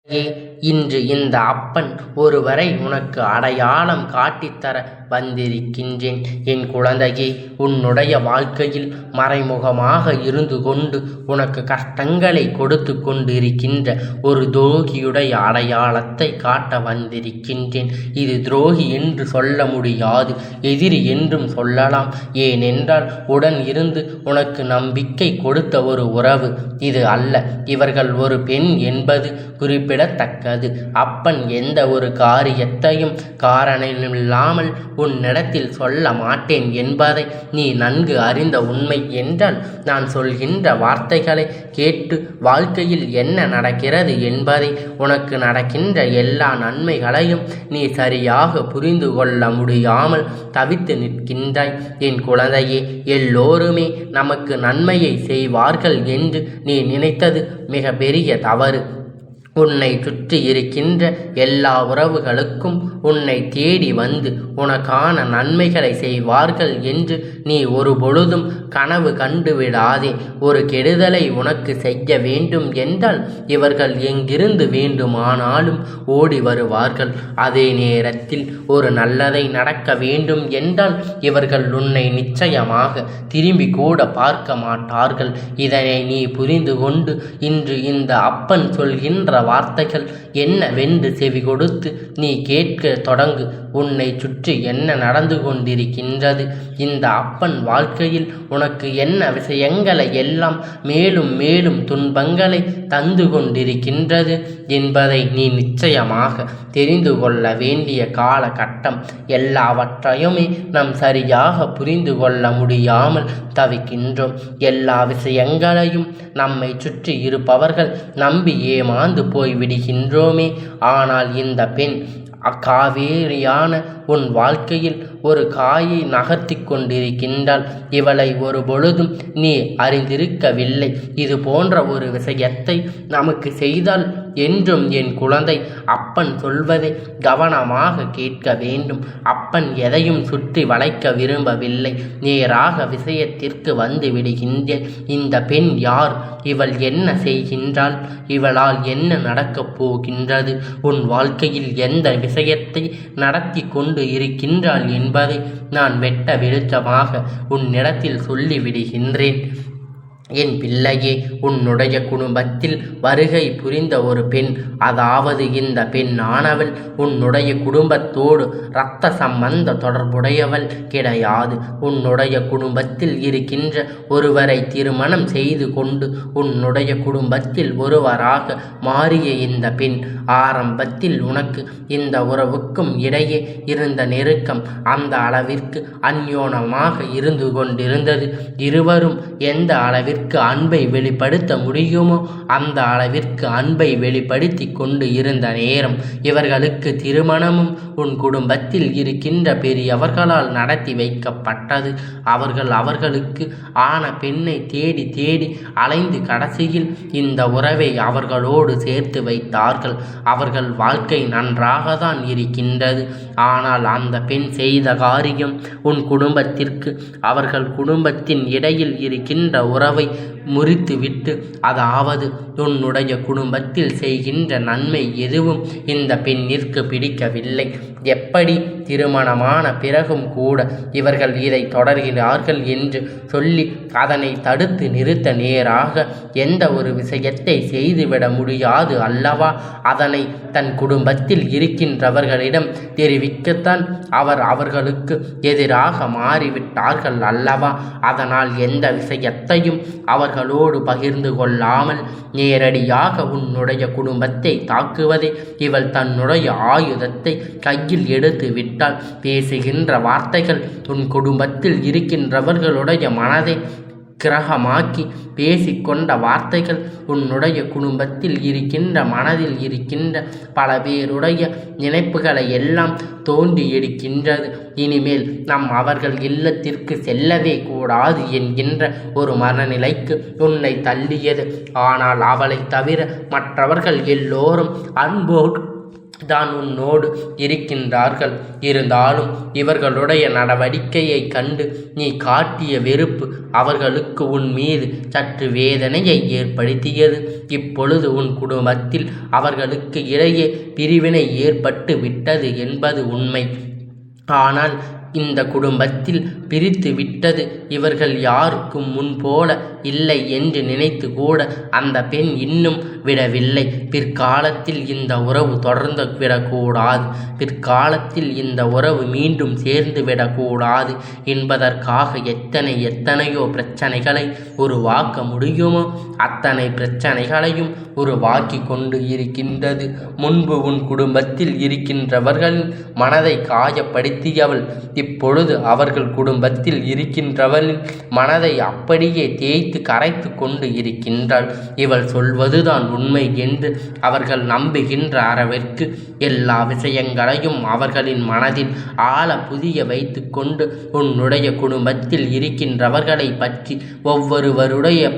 ஏ இன்று இந்த அப்பன் ஒருவரை உனக்கு அடையாளம் காட்டித்தர வந்திருக்கின்றேன். என் குழந்தையே, உன்னுடைய வாழ்க்கையில் மறைமுகமாக இருந்து கொண்டு உனக்கு கஷ்டங்களை கொடுத்து கொண்டிருக்கின்ற ஒரு துரோகியுடைய அடையாளத்தை காட்ட வந்திருக்கின்றேன். இது துரோகி என்று சொல்ல முடியாது, எதிரி என்றும் சொல்லலாம். ஏனென்றால் உடன் இருந்து உனக்கு நம்பிக்கை கொடுத்த ஒரு உறவு இது அல்ல. இவர்கள் ஒரு பெண் என்பது குறிப்பிடத்தக்கது. அப்பன் எந்த ஒரு காரியத்தையும் காரணமில்லாமல் உன்னிடத்தில் சொல்ல மாட்டேன் என்பதை நீ நன்கு அறிந்த உண்மை என்றால், நான் சொல்கின்ற வார்த்தைகளை கேட்டு வாழ்க்கையில் என்ன நடக்கிறது என்பதை, உனக்கு நடக்கின்ற எல்லா நன்மைகளையும் நீ சரியாக புரிந்து கொள்ள முடியாமல் தவித்து நிற்கின்றாய். என் குழந்தையே, எல்லோருமே நமக்கு நன்மையை செய்வார்கள் என்று நீ நினைத்தது மிக பெரிய தவறு. உன்னை சுற்றி இருக்கின்ற எல்லா உறவுகளுக்கும் உன்னை தேடி வந்து உனக்கான நன்மைகளை செய்வார்கள் என்று நீ ஒரு பொழுதும் கனவு கண்டுவிடாதே. ஒரு கெடுதலை உனக்கு செய்ய வேண்டும் என்றால் இவர்கள் எங்கிருந்து வேண்டுமானாலும் ஓடி வருவார்கள். அதே நேரத்தில் ஒரு நல்லதை நடக்க வேண்டும் என்றால் இவர்கள் உன்னை நிச்சயமாக திரும்பி கூட பார்க்க மாட்டார்கள். இதனை நீ புரிந்து கொண்டு இன்று இந்த அப்பன் சொல்கின்ற வார்த்தைகள் என்னவென்று செவி கொடுத்து நீ கேட்க தொடங்கு. உன்னை சுற்றி என்ன நடந்து கொண்டிருக்கின்றது, இந்த அப்பன் வாழ்க்கையில் உனக்கு என்ன விஷயங்களை எல்லாம் மேலும் மேலும் துன்பங்களை தந்து கொண்டிருக்கின்றது என்பதை நீ நிச்சயமாக தெரிந்து கொள்ள வேண்டிய காலகட்டம். எல்லாவற்றையுமே நாம் சரியாக புரிந்து கொள்ள முடியாமல் தவிக்கின்றோம். எல்லா விஷயங்களையும் நம்மை சுற்றி இருப்பவர்கள் நம்பி ஏமாந்து போய்விடுகின்றோமே. ஆனால் இந்த பெண் காவேரியான உன் வாழ்க்கையில் ஒரு காயை நகர்த்தி கொண்டிருக்கின்றாள். இவளை ஒரு பொழுதும் நீ அறிந்திருக்கவில்லை. இது போன்ற ஒரு விஷயத்தை நமக்கு செய்தால் என்றும் என் குழந்தை அப்பன் சொல்வதை கவனமாக கேட்க வேண்டும். அப்பன் எதையும் சுற்றி வளைக்க விரும்பவில்லை. நேராக விஷயத்திற்கு வந்து விடுகின்றேன். இந்த பெண் யார்? இவள் என்ன செய்கின்றாள்? இவளால் என்ன நடக்கப் போகின்றது? உன் வாழ்க்கையில் எந்த விஷயத்தை நடத்தி கொண்டு இருக்கின்றாள் என்பதை நான் வெட்ட வெளிச்சமாக உன்னிடத்தில் சொல்லிவிடுகின்றேன். என் பிள்ளையே, உன்னுடைய குடும்பத்தில் வருகை புரிந்த ஒரு பெண், அதாவது இந்த பெண்ணானவள் உன்னுடைய குடும்பத்தோடு இரத்த சம்பந்த தொடர்புடையவள் கிடையாது. உன்னுடைய குடும்பத்தில் இருக்கின்ற ஒருவரை திருமணம் செய்து கொண்டு உன்னுடைய குடும்பத்தில் ஒருவராக மாறிய இந்த பெண், ஆரம்பத்தில் உனக்கு இந்த உறவுக்கும் இடையே இருந்த நெருக்கம் அந்த அளவிற்கு அந்யோனமாக இருந்து கொண்டிருந்தது. இருவரும் எந்த அளவிற்கு அன்பை வெளிப்படுத்த முடியுமோ அந்த அளவிற்கு அன்பை வெளிப்படுத்தி கொண்டு இருந்த நேரம் இவர்களுக்கு திருமணமும் உன் குடும்பத்தில் இருக்கின்ற பெரியவர்களால் நடத்தி வைக்கப்பட்டது. அவர்களுக்கு ஆன பெண்ணை தேடி தேடி அலைந்து கடைசியில் இந்த உறவை அவர்களோடு சேர்த்து வைத்தார்கள். அவர்கள் வாழ்க்கை நன்றாக தான் இருக்கின்றது. ஆனால் அந்த பெண் செய்த காரியம் உன் குடும்பத்திற்கு, அவர்கள் குடும்பத்தின் இடையில் இருக்கின்ற உறவை முறித்துவிட்டு, அதாவது உன்னுடைய குடும்பத்தில் செய்கின்ற நன்மை எதுவும் இந்த பெண்ணிற்கு பிடிக்கவில்லை. எப்படி திருமணமான பிறகும் கூட இவர்கள் இதை தொடர்கிறார்கள் என்று சொல்லி அதனை தடுத்து நிறுத்த நேராக எந்த ஒரு விஷயத்தை செய்துவிட முடியாது அல்லவா? அதனை தன் குடும்பத்தில் இருக்கின்றவர்களிடம் தெரிவிக்கத்தான் அவர்களுக்கு எதிராக மாறிவிட்டார்கள் அல்லவா? அதனால் எந்த விஷயத்தையும் அவர்களோடு பகிர்ந்து கொள்ளாமல் நேரடியாக உன்னுடைய குடும்பத்தை தாக்குவதை இவள் தன்னுடைய ஆயுதத்தை கையில் எடுத்து விட்டால் பேசுகின்ற வார்த்தைகள் உன் குடும்பத்தில் இருக்கின்றவர்களுடைய மனதை கிரகமாக்கி பேசிக்கொண்ட வார்த்தைகள் உன்னுடைய குடும்பத்தில் இருக்கின்ற மனதில் இருக்கின்ற பல பேருடைய நினைப்புகளை எல்லாம் தோண்டி எடுக்கின்றது. இனிமேல் நம் அவர்கள் இல்லத்திற்கு செல்லவே கூடாது என்கின்ற ஒரு மனநிலைக்கு உன்னை தள்ளியது. ஆனால் அவளை தவிர மற்றவர்கள் எல்லோரும் அன்போடு தான் உன்னோடு இருக்கின்றார்கள். இருந்தாலும் இவர்களுடைய நடவடிக்கையை கண்டு நீ காட்டிய வெறுப்பு அவர்களுக்கு உன் மீது சற்று வேதனையை ஏற்படுத்தியது. இப்பொழுது உன் குடும்பத்தில் அவர்களுக்கு இடையே பிரிவினை ஏற்பட்டு விட்டது என்பது உண்மை. ஆனால் இந்த குடும்பத்தில் பிரித்து விட்டது இவர்கள் யாருக்கும் முன்போல இல்லை என்று நினைத்து கூட அந்த பெண் இன்னும் விடவில்லை. பிற்காலத்தில் இந்த உறவு தொடர்ந்து விடக்கூடாது, பிற்காலத்தில் இந்த உறவு மீண்டும் சேர்ந்து விடக்கூடாது என்பதற்காக எத்தனையோ பிரச்சனைகளை உருவாக்க முடியுமோ அத்தனை பிரச்சனைகளையும் உருவாக்கி கொண்டு இருக்கின்றது. முன்பு உன் குடும்பத்தில் இருக்கின்றவர்களின் மனதை காயப்படுத்தியவள் இப்பொழுது அவர்கள் குடும்பத்தில் இருக்கின்றவளின் மனதை அப்படியே தேய்த்து கரைத்து கொண்டு இருக்கின்றாள். இவள் சொல்வதுதான் உண்மை என்று அவர்கள் நம்புகின்ற அளவிற்கு எல்லா விஷயங்களையும் அவர்களின் மனதில் ஆழ புதிய வைத்து கொண்டு உன்னுடைய குடும்பத்தில் இருக்கின்றவர்களை பற்றி ஒவ்வொருவருடைய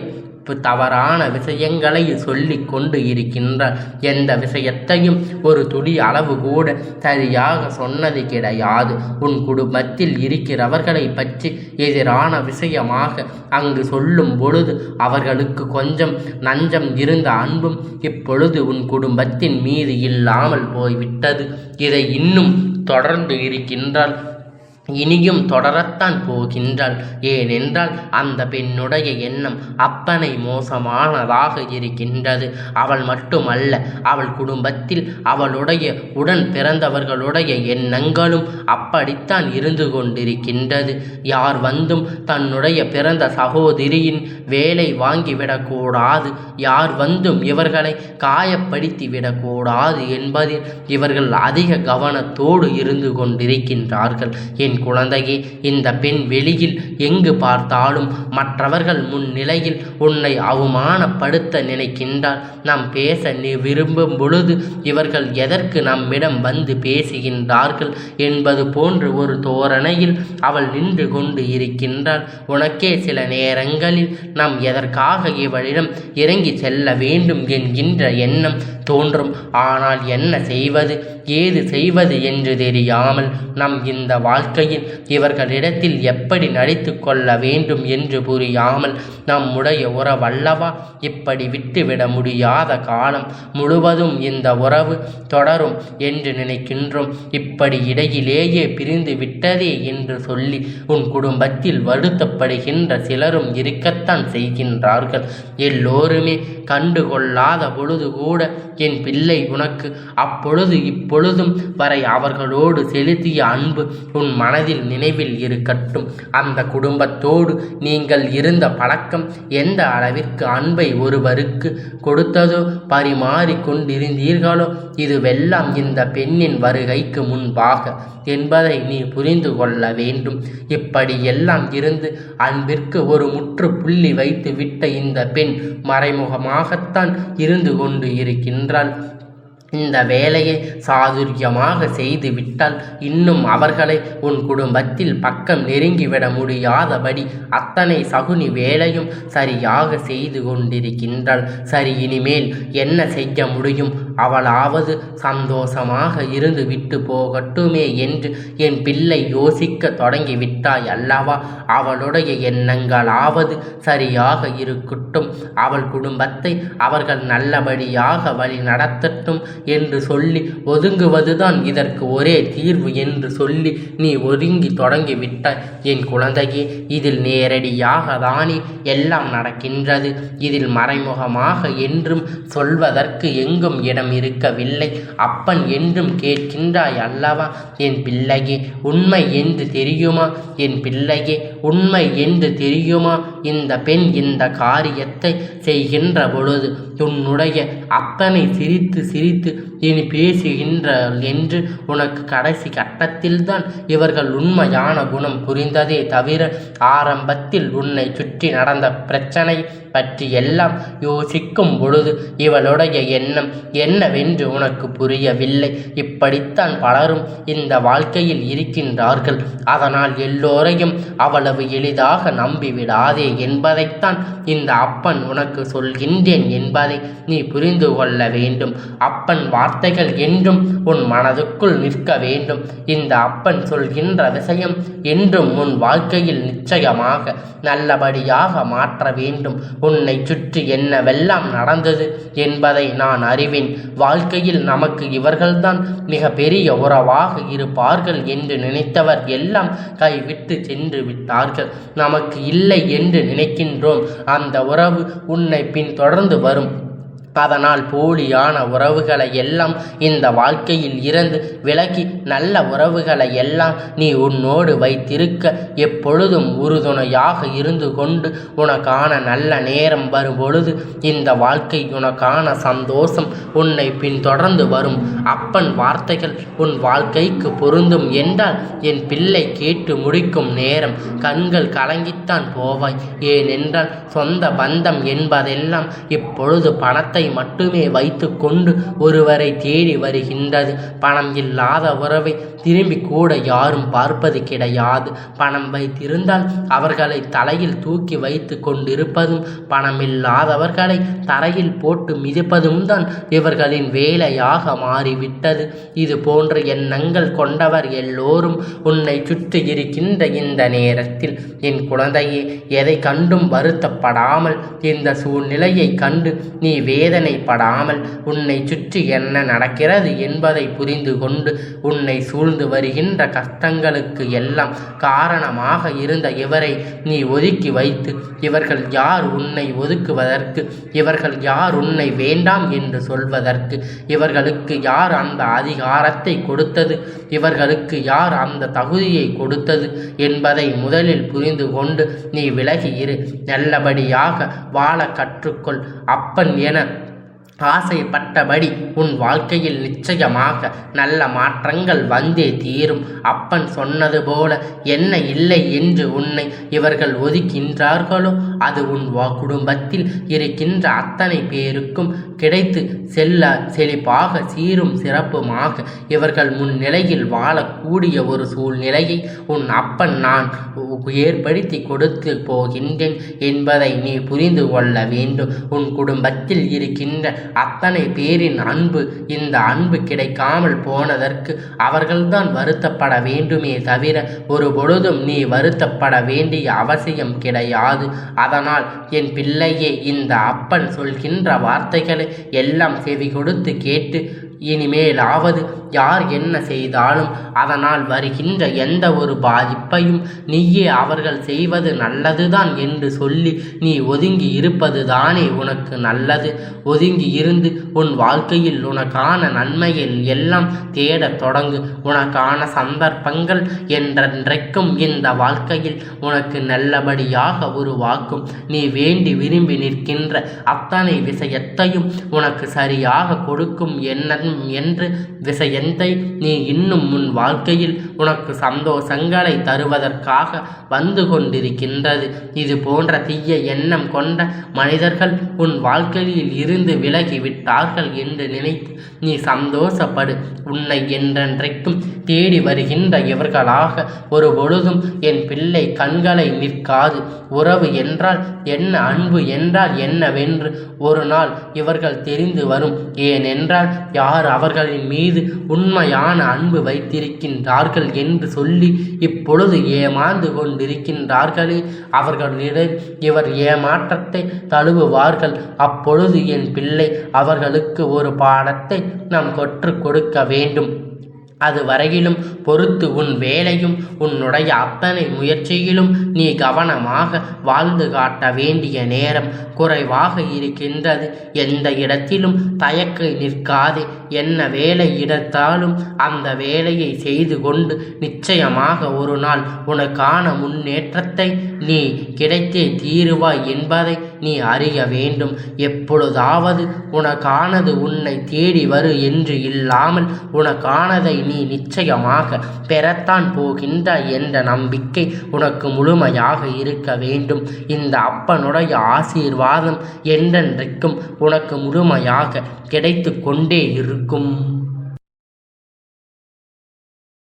தவறான விஷயங்களை சொல்லிக் கொண்டு இருக்கின்றார். எந்த விஷயத்தையும் ஒரு துளி அளவு கூட சரியாக சொன்னது கிடையாது. உன் குடும்பத்தில் இருக்கிறவர்களை பற்றி எதிரான விஷயமாக அங்கு சொல்லும் பொழுது அவர்களுக்கு கொஞ்சம் நஞ்சம் இருந்த அன்பும் இப்பொழுது உன் குடும்பத்தின் மீது இல்லாமல் போய்விட்டது. இதை இன்னும் தொடர்ந்து இருக்கின்றாள், இனியும் தொடரத்தான் போகின்றாள். ஏனென்றால் அந்த பெண்ணுடைய எண்ணம் அப்பனை மோசமானதாக இருக்கின்றது. அவள் மட்டுமல்ல, அவள் குடும்பத்தில் அவளுடைய உடன் பிறந்தவர்களுடைய எண்ணங்களும் அப்படித்தான் இருந்து கொண்டிருக்கின்றது. யார் வந்தும் தன்னுடைய பிறந்த சகோதரியின் வேலை வாங்கிவிடக்கூடாது, யார் வந்தும் இவர்களை காயப்படுத்தி விடக்கூடாது என்பதில் இவர்கள் அதிக கவனத்தோடு இருந்து கொண்டிருக்கின்றார்கள். என் குழந்தையே, இந்த பெண் வெளியில் எங்கு பார்த்தாலும் மற்றவர்கள் முன்னிலையில் உன்னை அவமானப்படுத்த நினைக்கின்றார். நாம் பேச விரும்பும் பொழுது இவர்கள் எதற்கு நம்மிடம் வந்து பேசுகின்றார்கள் என்பது போன்று ஒரு தோரணையில் அவள் நின்று கொண்டு இருக்கின்றாள். உனக்கே சில நேரங்களில் நாம் எதற்காக இவளிடம் இறங்கி செல்ல வேண்டும் என்கின்ற எண்ணம் தோன்றும். ஆனால் என்ன செய்வது, ஏது செய்வது என்று தெரியாமல் நம் இந்த வாழ்க்கையில் இவர்களிடத்தில் எப்படி நடித்து கொள்ள வேண்டும் என்று புரியாமல் நம்முடைய உறவல்லவா இப்படி விட்டுவிட முடியாத காலம் முழுவதும் இந்த உறவு தொடரும் என்று நினைக்கின்றோம். இப்படி இடையிலேயே பிரிந்து விட்டதே என்று சொல்லி உன் குடும்பத்தில் வருத்தப்படுகின்ற சிலரும் இருக்கத்தான் செய்கின்றார்கள். எல்லோருமே கண்டுகொள்ளாத பொழுது கூட என் பிள்ளை உனக்கு அப்பொழுது இப்பொழுதும் வரை அவர்களோடு செலுத்திய அன்பு உன் மனதில் நினைவில் இருக்கட்டும். அந்த குடும்பத்தோடு நீங்கள் இருந்த பழக்கம் எந்த அளவிற்கு அன்பை ஒருவருக்கு கொடுத்ததோ, பரிமாறி கொண்டிருந்தீர்களோ, இதுவெல்லாம் இந்த பெண்ணின் வருகைக்கு முன்பாக என்பதை நீ புரிந்து கொள்ள வேண்டும். இப்படி எல்லாம் இருந்து அன்பிற்கு ஒரு முற்றுப்புள்ளி வைத்து விட்ட இந்த பெண் மறைமுகமாகத்தான் இருந்து கொண்டு இருக்கின்றாள். இந்த வேலையை சாதுரியமாக செய்து விட்டால் இன்னும் அவர்களை உன் குடும்பத்தில் பக்கம் நெருங்கிவிட முடியாதபடி அத்தனை சகுனி வேலையும் சரியாக செய்து கொண்டிருக்கின்றாள். சரி, இனிமேல் என்ன செய்ய முடியும்? அவளாவது சந்தோஷமாக இருந்து விட்டு போகட்டுமே என்று என் பிள்ளை யோசிக்க தொடங்கிவிட்டாய் அல்லவா? அவளுடைய எண்ணங்களாவது சரியாக இருக்கட்டும், அவள் குடும்பத்தை அவர்கள் நல்லபடியாக வழி நடத்தட்டும் என்று சொல்லி ஒதுங்குவதுதான் இதற்கு ஒரே தீர்வு என்று சொல்லி நீ ஒதுங்கி தொடங்கிவிட்டாய். என் குழந்தையே, இதில் நேரடியாக தானே எல்லாம் நடக்கின்றது. இதில் மறைமுகமாக என்றும் சொல்வதற்கு எங்கும் இடம் இருக்கவில்லை. அப்பன் என்றும் கேட்கின்றாய் அல்லவா? என் பிள்ளையே, உண்மை என்று தெரியுமா? என் பிள்ளையே, உண்மை என்று தெரியுமா? இந்த பெண் இந்த காரியத்தை செய்கின்ற பொழுது உன்னுடைய அப்பனை சிரித்து சிரித்து இனி பேசுகின்றாள் என்று உனக்கு கடைசி கட்டத்தில்தான் இவர்கள் உண்மையான குணம் புரிந்ததே தவிர ஆரம்பத்தில் உன்னை சுற்றி நடந்த பிரச்சனை பற்றி எல்லாம் யோசிக்கும் பொழுது இவளுடைய எண்ணம் என்னவென்று உனக்கு புரியவில்லை. இப்படித்தான் பலரும் இந்த வாழ்க்கையில் இருக்கின்றார்கள். அதனால் எல்லோரையும் அவள் அவ்வளவு எளிதாக நம்பிவிடாதே என்பதைத்தான் இந்த அப்பன் உனக்கு சொல்கின்றேன் என்பதை நீ புரிந்து கொள்ள வேண்டும். அப்பன் வார்த்தைகள் என்றும் உன் மனதுக்குள் நிற்க வேண்டும். இந்த அப்பன் சொல்கின்ற விஷயம் என்றும் உன் வாழ்க்கையில் நிச்சயமாக நல்லபடியாக மாற்ற வேண்டும். உன்னை சுற்றி என்னவெல்லாம் நடந்தது என்பதை நான் அறிவேன். வாழ்க்கையில் நமக்கு இவர்கள்தான் மிக பெரிய உறவாக இருப்பார்கள் என்று நினைத்தவர் எல்லாம் கைவிட்டு சென்று விட்டார்கள். நமக்கு இல்லை என்று நினைக்கின்றோம். அந்த உறவு உன்னை பின்தொடர்ந்து வரும். அதனால் போலியான உறவுகளை எல்லாம் இந்த வாழ்க்கையில் இருந்து விலகி நல்ல உறவுகளை எல்லாம் நீ உன்னோடு வைத்திருக்க எப்பொழுதும் உறுதுணையாக இருந்து கொண்டு உனக்கான நல்ல நேரம் வரும் பொழுது இந்த வாழ்க்கை உனக்கான சந்தோஷம் உன்னை பின்தொடர்ந்து வரும். அப்பன் வார்த்தைகள் உன் வாழ்க்கைக்கு பொருந்தும் என்றால் என் பிள்ளை கேட்டு முடிக்கும் நேரம் கண்கள் கலங்கித்தான் போவாய். ஏனென்றால் சொந்த பந்தம் என்பதெல்லாம் இப்பொழுது பணத்தை மட்டுமே வைத்து கொண்டு ஒருவரை தேடி வருகின்றது. பணம் இல்லாத உறவை திரும்பி கூட யாரும் பார்ப்பது கிடையாது. பணம் வைத்திருந்தால் அவர்களை தலையில் தூக்கி வைத்து கொண்டிருப்பதும் பணமில்லாதவர்களை தரையில் போட்டு மிதிப்பதும் தான் இவர்களின் வேலையாக மாறிவிட்டது. இது போன்ற எண்ணங்கள் கொண்டவர் எல்லோரும் உன்னை சுற்றி இருக்கின்ற இந்த நேரத்தில் என் குழந்தையே, எதை கண்டும் வருத்தப்படாமல், இந்த சூழ்நிலையை கண்டு நீ வேதனைப்படாமல், உன்னை சுற்றி என்ன நடக்கிறது என்பதை புரிந்து கொண்டு உன்னை சூழ்ந்து வருகின்ற கஷ்டங்களுக்கு எல்லாம் காரணமாக இருந்த இவரை நீ ஒதுக்கி வைத்து, இவர்கள் யார் உன்னை ஒதுக்குவதற்கு, இவர்கள் யார் உன்னை வேண்டாம் என்று சொல்வதற்கு, இவர்களுக்கு யார் அந்த அதிகாரத்தை கொடுத்தது, இவர்களுக்கு யார் அந்த தகுதியை கொடுத்தது என்பதை முதலில் புரிந்து கொண்டு நீ விலகி இரு. நல்லபடியாக வாழ கற்றுக்கொள். அப்பன் என ஆசைப்பட்டபடி உன் வாழ்க்கையில் நிச்சயமாக நல்ல மாற்றங்கள் வந்தே தீரும். அப்பன் சொன்னது போல என்ன இல்லை என்று உன்னை இவர்கள் ஒதுக்கின்றார்களோ அது உன் குடும்பத்தில் இருக்கின்ற அத்தனை பேருக்கும் கிடைத்து செழிப்பாக சீரும் சிறப்புமாக இவர்கள் முன்னிலையில் வாழக்கூடிய ஒரு சூழ்நிலையை உன் அப்பன் நான் ஏற்படுத்தி கொடுத்து போகின்றேன் என்பதை நீ புரிந்து கொள்ள வேண்டும். உன் குடும்பத்தில் இருக்கின்ற அத்தனை பேரின் அன்பு, இந்த அன்பு கிடைக்காமல் போனதற்கு அவர்கள்தான் வருத்தப்பட வேண்டுமே தவிர ஒரு பொழுதும் நீ வருத்தப்பட வேண்டிய அவசியம் கிடையாது. அதனால் என் பிள்ளையே, இந்த அப்பன் சொல்கின்ற வார்த்தைகளை எல்லாம் செவி கொடுத்து கேட்டு இனிமேலாவது யார் என்ன செய்தாலும் அதனால் வருகின்ற எந்த ஒரு பாதிப்பையும் நீயே அவர்கள் செய்வது நல்லதுதான் என்று சொல்லி நீ ஒதுங்கி இருப்பது தானே உனக்கு நல்லது. ஒதுங்கி இருந்து உன் வாழ்க்கையில் உனக்கான நன்மையில் எல்லாம் தேடத் தொடங்கு. உனக்கான சந்தர்ப்பங்கள் என்றென்றைக்கும் இந்த வாழ்க்கையில் உனக்கு நல்லபடியாக உருவாக்கும். நீ வேண்டி விரும்பி நிற்கின்ற அத்தனை விஷயத்தையும் உனக்கு சரியாக கொடுக்கும் என்று விஷயத்தை நீ இன்னும் உன் வாழ்க்கையில் உனக்கு சந்தோஷங்களை தருவதற்காக வந்து கொண்டிருக்கின்றது. இது போன்ற தீய எண்ணம் கொண்ட மனிதர்கள் உன் வாழ்க்கையில் இருந்து விலகிவிட்டார்கள் என்று நினைத்து நீ சந்தோஷப்படு. உன்னை என்றென்றைக்கும் தேடி வருகின்ற இவர்களாக ஒரு பொழுதும் என் பிள்ளை கண்களை நிற்காது. உறவு என்றால் என்ன, அன்பு என்றால் என்னவென்று ஒரு நாள் இவர்கள் தெரிந்து வரும். ஏனென்றால் யார் அவர்களின் மீது உண்மையான அன்பு வைத்திருக்கின்றார்கள் என்று சொல்லி இப்பொழுது ஏமாந்து கொண்டிருக்கின்றார்களே, அவர்களிடம் இவர் ஏமாற்றத்தை தழுவுவார்கள். அப்பொழுது என் பிள்ளை, அவர்களுக்கு ஒரு பாடத்தை நாம் கற்றுக் கொடுக்க வேண்டும். அது வரையிலும் பொறுத்து உன் வேலையும் உன்னுடைய அத்தனை முயற்சியிலும் நீ கவனமாக வாழ்ந்து காட்ட வேண்டிய நேரம் குறைவாக இருக்கின்றது. எந்த இடத்திலும் தயக்க நிற்காதே. என்ன வேலை எடுத்தாலும் அந்த வேலையை செய்து கொண்டு நிச்சயமாக ஒரு நாள் உனக்கான முன்னேற்றத்தை நீ கிடைத்தே தீருவாய் என்பதை நீ அறிய வேண்டும். எப்பொழுதாவது உனக்கானது உன்னை தேடி வரு என்று இல்லாமல் உனக்கானதை நீ நிச்சயமாக பெறத்தான் போகின்றாய் என்ற நம்பிக்கை உனக்கு முழுமையாக இருக்க வேண்டும். இந்த அப்பனுடைய ஆசீர்வாதம் என்றென்றைக்கும் உனக்கு முழுமையாக கிடைத்து கொண்டே இருக்கும்.